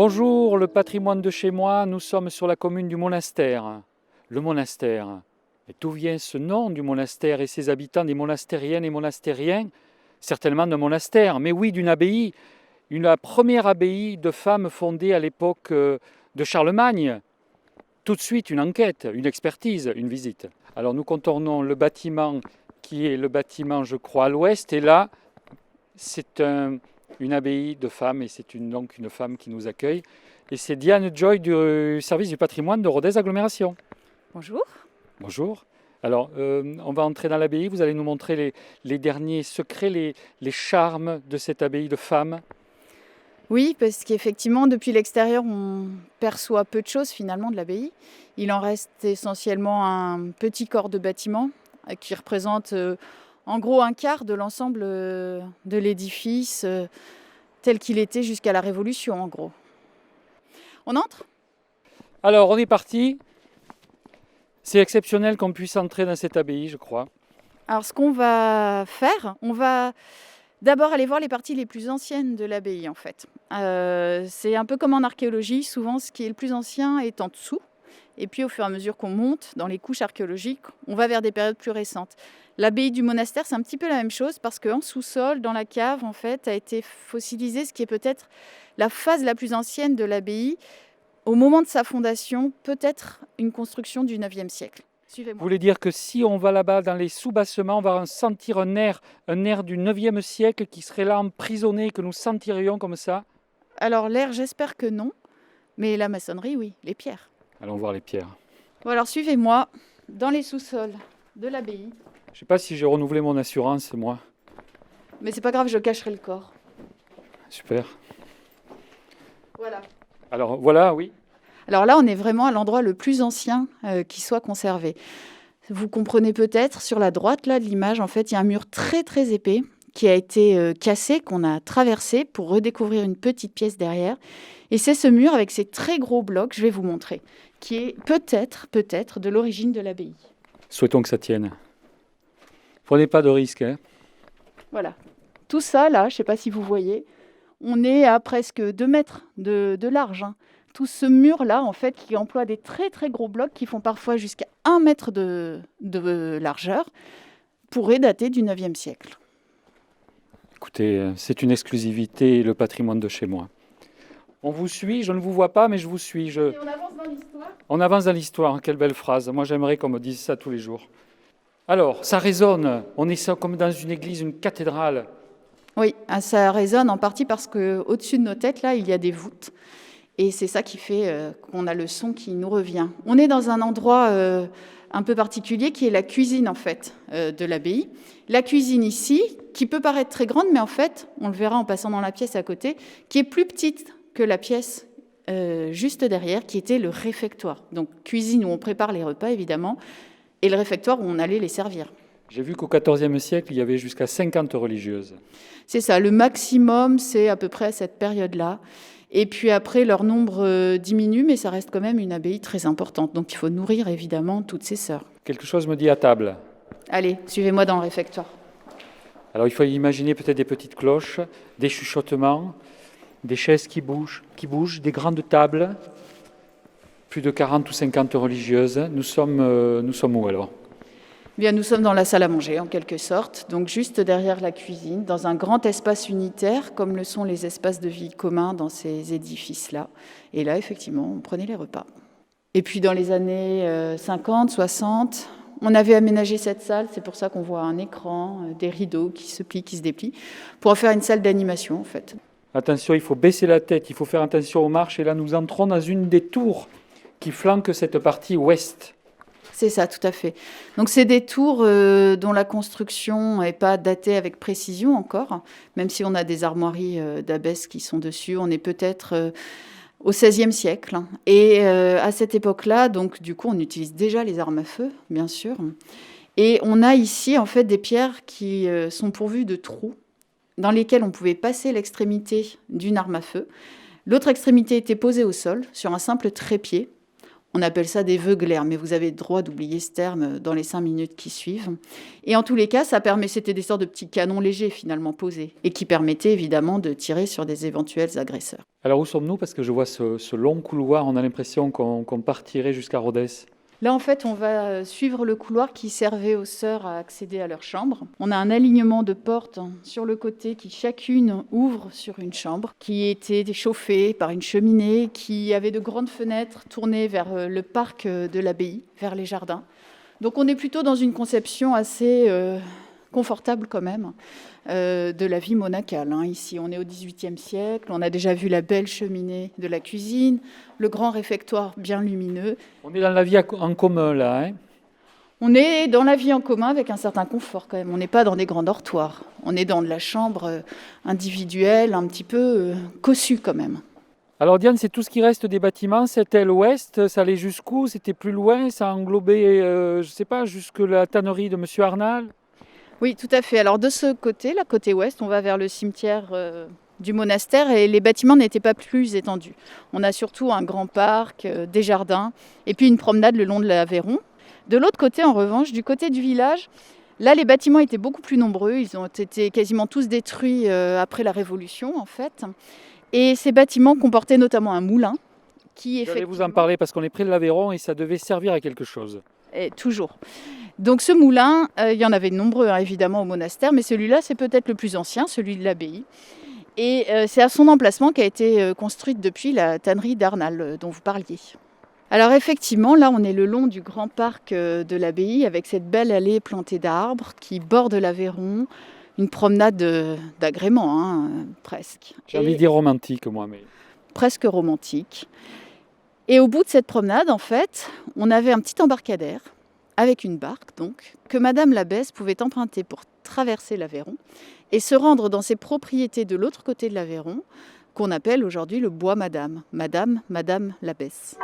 Bonjour, le patrimoine de chez moi, nous sommes sur la commune du Monastère. Le monastère. Et d'où vient ce nom du monastère et ses habitants, des monastériennes et monastériens? Certainement d'un monastère, mais oui, d'une abbaye. La première abbaye de femmes fondée à l'époque de Charlemagne. Tout de suite, une enquête, une expertise, une visite. Alors nous contournons le bâtiment qui est le bâtiment, je crois, à l'ouest. Et là, c'est une abbaye de femmes et c'est donc une femme qui nous accueille. Et c'est Diane Joy du service du patrimoine de Rodez Agglomération. Bonjour. Bonjour. Alors, on va entrer dans l'abbaye. Vous allez nous montrer les derniers secrets, les charmes de cette abbaye de femmes. Oui, parce qu'effectivement, depuis l'extérieur, on perçoit peu de choses finalement de l'abbaye. Il en reste essentiellement un petit corps de bâtiment qui représente en gros un quart de l'ensemble de l'édifice tel qu'il était jusqu'à la Révolution en gros. On entre ? Alors, on est parti. C'est exceptionnel qu'on puisse entrer dans cette abbaye, je crois. Alors, ce qu'on va faire, on va d'abord aller voir les parties les plus anciennes de l'abbaye en fait. C'est un peu comme en archéologie, souvent ce qui est le plus ancien est en dessous. Et puis au fur et à mesure qu'on monte dans les couches archéologiques, on va vers des périodes plus récentes. L'abbaye du monastère, c'est un petit peu la même chose parce qu'en sous-sol, dans la cave, en fait, a été fossilisé ce qui est peut-être la phase la plus ancienne de l'abbaye. Au moment de sa fondation, peut-être une construction du 9e siècle. Suivez-moi. Vous voulez dire que si on va là-bas dans les sous-bassements, on va sentir un air du 9e siècle qui serait là emprisonné, que nous sentirions comme ça? Alors l'air, j'espère que non, mais la maçonnerie, oui, les pierres. Allons voir les pierres. Bon, alors suivez-moi dans les sous-sols de l'abbaye. Je ne sais pas si j'ai renouvelé mon assurance, moi. Mais c'est pas grave, je cacherai le corps. Super. Voilà. Alors voilà, oui. Alors là, on est vraiment à l'endroit le plus ancien qui soit conservé. Vous comprenez peut-être, sur la droite là, de l'image, en fait, il y a un mur très très épais qui a été cassé, qu'on a traversé pour redécouvrir une petite pièce derrière. Et c'est ce mur avec ces très gros blocs, je vais vous montrer, qui est peut-être de l'origine de l'abbaye. Souhaitons que ça tienne. Prenez pas de risques, hein. Voilà. Tout ça, là, je ne sais pas si vous voyez, on est à presque 2 mètres de large. Tout ce mur-là, en fait, qui emploie des très très gros blocs qui font parfois jusqu'à 1 mètre de largeur, pourrait dater du 9e siècle. Écoutez, c'est une exclusivité, le patrimoine de chez moi. On vous suit, je ne vous vois pas, mais je vous suis. Et on avance dans l'histoire. On avance dans l'histoire, quelle belle phrase. Moi, j'aimerais qu'on me dise ça tous les jours. Alors, ça résonne. On est ça comme dans une église, une cathédrale. Oui, ça résonne en partie parce qu'au-dessus de nos têtes, là, il y a des voûtes. Et c'est ça qui fait qu'on a le son qui nous revient. On est dans un endroit un peu particulier qui est la cuisine, en fait, de l'abbaye. La cuisine ici, qui peut paraître très grande, mais en fait, on le verra en passant dans la pièce à côté, qui est plus petite que la pièce juste derrière, qui était le réfectoire. Donc, cuisine où on prépare les repas, évidemment, et le réfectoire où on allait les servir. J'ai vu qu'au XIVe siècle, il y avait jusqu'à 50 religieuses. C'est ça, le maximum, c'est à peu près à cette période-là. Et puis après, leur nombre diminue, mais ça reste quand même une abbaye très importante. Donc il faut nourrir évidemment toutes ces sœurs. Quelque chose me dit à table. Allez, suivez-moi dans le réfectoire. Alors il faut imaginer peut-être des petites cloches, des chuchotements, des chaises qui bougent, des grandes tables, plus de 40 ou 50 religieuses. Nous sommes où alors ? Bien, nous sommes dans la salle à manger, en quelque sorte, donc juste derrière la cuisine, dans un grand espace unitaire, comme le sont les espaces de vie communs dans ces édifices-là. Et là, effectivement, on prenait les repas. Et puis, dans les années 50, 60, on avait aménagé cette salle, c'est pour ça qu'on voit un écran, des rideaux qui se plient, qui se déplient, pour en faire une salle d'animation, en fait. Attention, il faut baisser la tête, il faut faire attention aux marches, et là, nous entrons dans une des tours qui flanquent cette partie ouest. C'est ça, tout à fait. Donc c'est des tours dont la construction n'est pas datée avec précision encore, même si on a des armoiries d'abbesses qui sont dessus. On est peut-être au XVIe siècle. Et à cette époque-là, donc du coup, on utilise déjà les armes à feu, bien sûr. Et on a ici en fait des pierres qui sont pourvues de trous dans lesquels on pouvait passer l'extrémité d'une arme à feu. L'autre extrémité était posée au sol sur un simple trépied. On appelle ça des vœux glaires, mais vous avez le droit d'oublier ce terme dans les 5 minutes qui suivent. Et en tous les cas, c'était des sortes de petits canons légers finalement posés et qui permettaient évidemment de tirer sur des éventuels agresseurs. Alors où sommes-nous? Parce que je vois ce long couloir, on a l'impression qu'on partirait jusqu'à Rodez. Là, en fait, on va suivre le couloir qui servait aux sœurs à accéder à leur chambre. On a un alignement de portes sur le côté qui chacune ouvre sur une chambre, qui était chauffée par une cheminée, qui avait de grandes fenêtres tournées vers le parc de l'abbaye, vers les jardins. Donc on est plutôt dans une conception assez confortable quand même de la vie monacale. Ici, on est au XVIIIe siècle, on a déjà vu la belle cheminée de la cuisine, le grand réfectoire bien lumineux. On est dans la vie en commun là, hein? On est dans la vie en commun avec un certain confort quand même. On n'est pas dans des grands dortoirs. On est dans de la chambre individuelle, un petit peu cossue quand même. Alors Diane, c'est tout ce qui reste des bâtiments, cette aile ouest, ça allait jusqu'où? C'était plus loin, ça englobait, je ne sais pas, jusque la tannerie de Monsieur Arnal? Oui, tout à fait. Alors de ce côté, la côté ouest, on va vers le cimetière du monastère et les bâtiments n'étaient pas plus étendus. On a surtout un grand parc, des jardins et puis une promenade le long de l'Aveyron. De l'autre côté, en revanche, du côté du village, là les bâtiments étaient beaucoup plus nombreux. Ils ont été quasiment tous détruits après la Révolution en fait. Et ces bâtiments comportaient notamment un moulin qui Je vais vous en parler parce qu'on est près de l'Aveyron et ça devait servir à quelque chose. Et toujours. Donc ce moulin, il y en avait de nombreux évidemment au monastère, mais celui-là c'est peut-être le plus ancien, celui de l'abbaye. Et c'est à son emplacement qu'a été construite depuis la tannerie d'Arnal dont vous parliez. Alors effectivement, là on est le long du grand parc de l'abbaye avec cette belle allée plantée d'arbres qui borde l'Aveyron, une promenade d'agrément presque. J'ai envie de dire romantique moi, mais... Presque romantique. Et au bout de cette promenade, en fait, on avait un petit embarcadère avec une barque, donc, que Madame l'abbesse pouvait emprunter pour traverser l'Aveyron et se rendre dans ses propriétés de l'autre côté de l'Aveyron, qu'on appelle aujourd'hui le bois Madame. Madame l'abbesse.